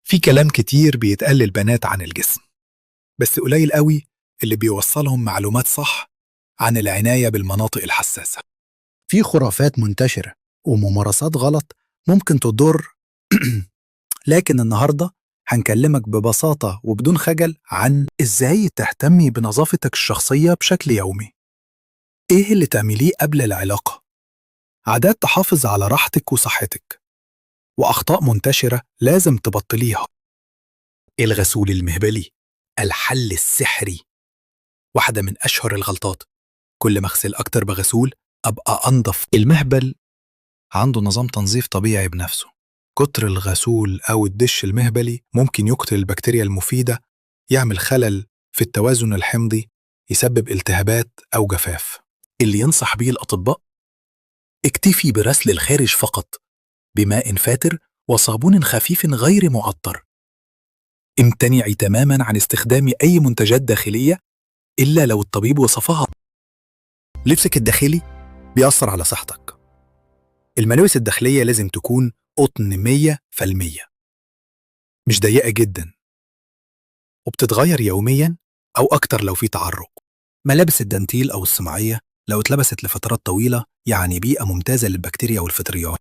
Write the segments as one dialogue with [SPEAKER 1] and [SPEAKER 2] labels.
[SPEAKER 1] في كلام كتير بيتقال للبنات عن الجسم، بس قليل قوي اللي بيوصلهم معلومات صح عن العناية بالمناطق الحساسة.
[SPEAKER 2] في خرافات منتشرة وممارسات غلط ممكن تضر. لكن النهاردة هنكلمك ببساطة وبدون خجل عن إزاي تهتمي بنظافتك الشخصية بشكل يومي. إيه اللي تعمليه قبل العلاقة؟ عادات تحافظ على راحتك وصحتك، وأخطاء منتشرة لازم تبطليها. الغسول المهبلي، الحل السحري. واحدة من أشهر الغلطات، كل ما أغسل أكتر بغسول أبقى أنظف. المهبل عنده نظام تنظيف طبيعي بنفسه. كتر الغسول أو الدش المهبلي ممكن يقتل البكتيريا المفيدة، يعمل خلل في التوازن الحمضي، يسبب التهابات أو جفاف. اللي ينصح بيه الأطباء: اكتفي برسل الخارج فقط بماء فاتر وصابون خفيف غير معطر. امتنعي تماما عن استخدام أي منتجات داخلية إلا لو الطبيب وصفها. لبسك الداخلي بيأثر على صحتك. الملابس الداخلية لازم تكون قطن 100%، مش ضيقة جدا، وبتتغير يوميا أو أكتر لو في تعرق. ملابس الدانتيل أو الصناعية لو اتلبست لفترات طويلة يعني بيئة ممتازة للبكتيريا والفطريات.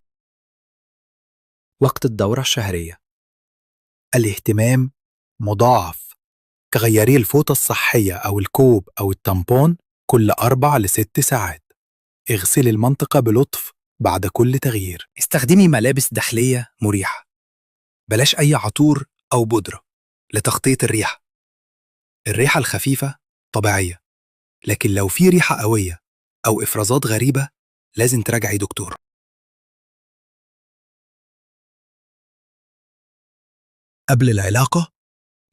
[SPEAKER 2] وقت الدورة الشهرية، الاهتمام مضاعف، كغيري الفوطة الصحية أو الكوب أو التامبون كل 4 ل6 ساعات. اغسلي المنطقة بلطف بعد كل تغيير. استخدمي ملابس داخلية مريحة، بلاش أي عطور أو بودرة لتغطية الريحة. الريحة الخفيفة طبيعية، لكن لو في ريحة قوية أو إفرازات غريبة لازم تراجعي دكتور. قبل العلاقة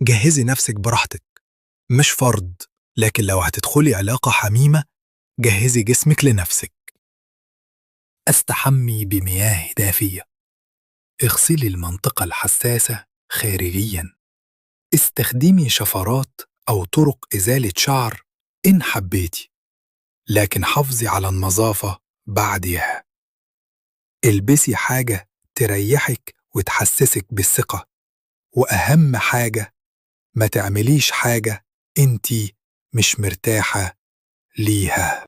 [SPEAKER 2] جهزي نفسك براحتك، مش فرض، لكن لو هتدخلي علاقة حميمة جهزي جسمك لنفسك. استحمي بمياه دافية، اغسلي المنطقة الحساسة خارجياً، استخدمي شفرات أو طرق إزالة شعر إن حبيتي، لكن حافظي على النظافة بعدها. البسي حاجة تريحك وتحسسك بالثقة، وأهم حاجة ما تعمليش حاجة انتي مش مرتاحة ليها.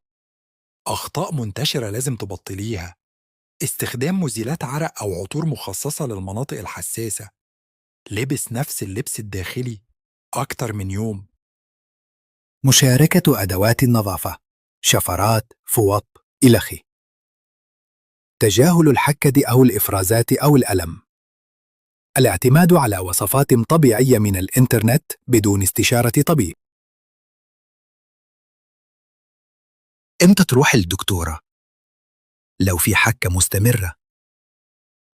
[SPEAKER 3] أخطاء منتشرة لازم تبطليها: استخدام مزيلات عرق أو عطور مخصصة للمناطق الحساسة، لبس نفس اللبس الداخلي أكتر من يوم،
[SPEAKER 2] مشاركة أدوات النظافة، شفرات، فوط، إلخ. تجاهل الحكة أو الإفرازات أو الألم. الاعتماد على وصفات طبيعية من الإنترنت بدون استشارة طبيب. إمتى تروح للدكتورة؟ لو في حكة مستمرة،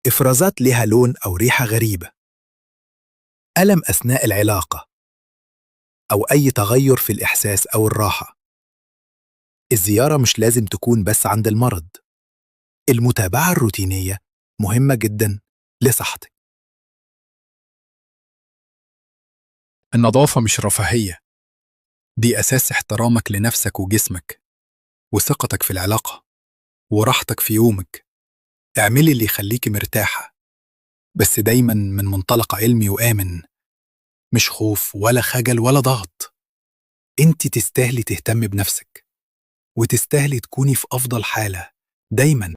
[SPEAKER 2] إفرازات لها لون أو ريحة غريبة، ألم أثناء العلاقة، أو أي تغير في الإحساس أو الراحة. الزيارة مش لازم تكون بس عند المرض. المتابعة الروتينية مهمة جدا لصحتك.
[SPEAKER 1] النظافة مش رفاهية، دي أساس احترامك لنفسك وجسمك، وثقتك في العلاقة، وراحتك في يومك. اعملي اللي يخليكي مرتاحة، بس دايما من منطلق علمي وآمن، مش خوف ولا خجل ولا ضغط. انت تستاهلي تهتمي بنفسك، وتستاهلي تكوني في أفضل حالة دايما.